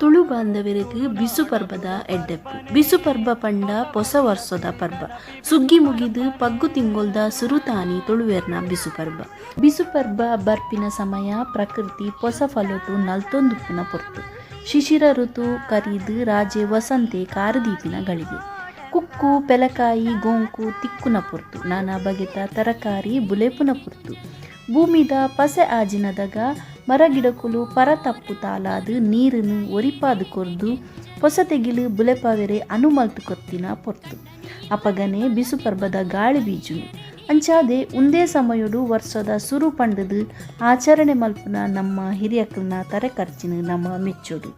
ತುಳು ಬಾಂಧವರಿಗೆ ಬಿಸು ಪರ್ಬದ ಎಡ್ಡೆಪ್ಪು. ಬಿಸು ಪರ್ಬ ಪಂಡ ಹೊಸ ವರ್ಷದ ಪರ್ಬ. ಸುಗ್ಗಿ ಮುಗಿದು ಪಗ್ಗು ತಿಂಗೊಲ್ದ ಸುರುತಾನಿ ತುಳುವೆರ್ನ ಬಿಸು ಪರ್ಬ. ಬಿಸು ಪರ್ಬ ಬರ್ಪಿನ ಸಮಯ ಪ್ರಕೃತಿ ಹೊಸ ಫಲೊಟು ನಲ್ತೊಂದುಪ್ಪಿನ ಪೊರ್ತು. ಶಿಶಿರ ಋತು ಕರೀದು ರಾಜೆ ವಸಂತೆ ಕಾರದೀಪಿನ ಗಳಿಗೆ. ಕುಕ್ಕು ಪೆಲಕಾಯಿ ಗೋಂಕು ತಿಕ್ಕುನ ಪೊರ್ತು. ನಾನಾ ಬಗೆತ ತರಕಾರಿ ಬುಲೆಪುನ ಪೊರ್ತು. ಭೂಮಿದ ಪಸೆ ಆಜಿನದಾಗ ಮರಗಿಡಕುಲು ಪರ ತಪ್ಪು ತಾಲಾದು ನೀರನ್ನು ಒರಿಪಾದು ಕೊರ್ದು ಹೊಸ ತೆಗಿಲು ಬುಲೆಪಾವೆರೆ ಅನುಮಲ್ತು ಕೊತ್ತಿನ ಪೊರ್ತು. ಅಪಗನೆ ಬಿಸು ಪರ್ಬದ ಗಾಳಿ ಬೀಜುನು ಅಂಚಾದೆ ಒಂದೇ ಸಮಯಡು ವರ್ಷದ ಸುರು ಪಂಡದು ಆಚರಣೆ ಮಲ್ಪುನ ನಮ್ಮ ಹಿರಿಯಕ್ಕನ ತರೆ ಖರ್ಚಿನ ನಮ್ಮ ಮೆಚ್ಚೋಡು.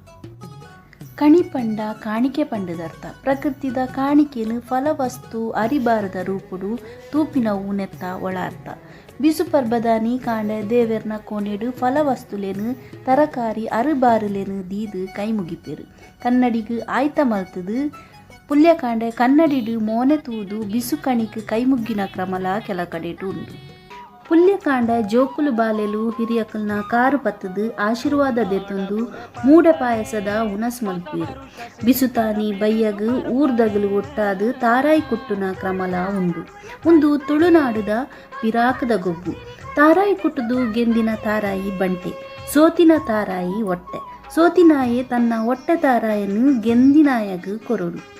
ಕಣಿಪಂಡ ಕಾಣಿಕೆ ಪಂಡದರ್ಥ. ಪ್ರಕೃತಿದ ಕಾಣಿಕೆನು ಫಲವಸ್ತು ಅರಿಬಾರದ ರೂಪುಡು ತೂಪಿನ ಊನೆತ್ತ ಒಳ ಅರ್ಥ. ಬಿಸು ಪರ್ಬದಾನಿ ಕಾಂಡೆ ದೇವೆರ್ನ ಕೋಣೆಡು ಫಲವಸ್ತುಲೇನು ತರಕಾರಿ ಅರುಬಾರುಲೇನು ದೀದು ಕೈ ಮುಗಿಪೆರು. ಕನ್ನಡಿಗು ಆಯ್ತ ಮಲ್ತದು ಪುಲ್ಯ ಕಾಂಡೆ ಕನ್ನಡಿಡು ಮೋನೆ ತೂದು ಬಿಸು ಕಣಿಕ್ ಕೈ ಮುಗ್ಗಿನ ಕ್ರಮಲ ಕೆಲ ಕಡೆಟು ಉಂಡು. ಪುಲ್ಯ ಕಾಂಡ ಜೋಕುಲು ಬಾಲೆಲು ಹಿರಿಯಕಲ್ನ ಕಾರು ಪತ್ತದು ಆಶೀರ್ವಾದ ದೆತ್ತೊಂದು ಮೂಡೆ ಪಾಯಸದ ಉನಸ್ ಮಲ್ಪೀರು. ಬಿಸುತಾನಿ ಬಯ್ಯಗು ಊರ್ದಗಲು ಒಟ್ಟಾದು ತಾರಾಯಿ ಕುಟ್ಟುನ ಕ್ರಮಲ ಉಂಡು. ಒಂದು ತುಳುನಾಡುದ ಪಿರಾಕದ ಗೊಬ್ಬು. ತಾರಾಯಿ ಕುಟ್ಟುದು ಗೆಂದಿನ ತಾರಾಯಿ ಬಂಟೆ, ಸೋತಿನ ತಾರಾಯಿ ಹೊಟ್ಟೆ. ಸೋತಿನಾಯೆ ತನ್ನ ಹೊಟ್ಟೆ ತಾರಾಯನ್ನು ಗೆಂದಿನಾಯಗು ಕೊರಡು.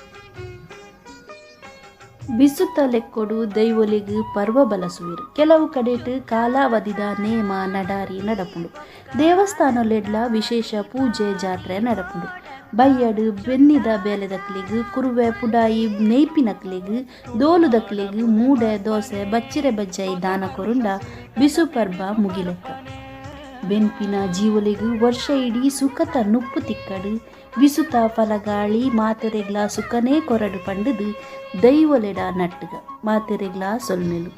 ಬಿಸುತ್ತ ಲೆಕ್ಕೊಡು ದೈವೊಲಿಗು ಪರ್ವ ಬಲಸುವಿರು. ಕೆಲವು ಕಡೆಟ್ ಕಾಲಾವಧಿದ ನೇಮ ನಡಾರಿ ನಡಪುಂಡು. ದೇವಸ್ಥಾನಲೆಡ್ಲ ವಿಶೇಷ ಪೂಜೆ ಜಾತ್ರೆ ನಡಪುಂಡು. ಬಯ್ಯಡು ಬೆನ್ನಿದ ಬೇಲೆದಕ್ಲಿಗು ಕುರುವೆ ಪುಡಾಯಿ ನೇಯ್ಪಿನಕ್ಲಿಗು ದೋಲುದಕ್ಲಿಗು ಮೂಡೆ ದೋಸೆ ಬಚ್ಚಿರೆ ಬಜ್ಜಾಯಿ ದಾನ ಕೊರುಂಡ ಬಿಸು ಪರ್ಬ ಮುಗಿಲೆಕ್ಕ. ಬೆನ್ಪಿನ ಜೀವಲಿಗು ವರ್ಷ ಇಡೀ ಸುಖತ ನುಪ್ಪು ತಿಕ್ಕಡು ಬಿಸುತ ಫಲಗಾಳಿ ಮಾತೆರೆಗ್ಲ ಸುಖನೇ ಕೊರಡು ಪಂಡದು ದೈವಲೆಡ ನಟ್ಟುಗ ಮಾತೆರೆಗ್ಲ ಸೊಲ್ಮೆಲು.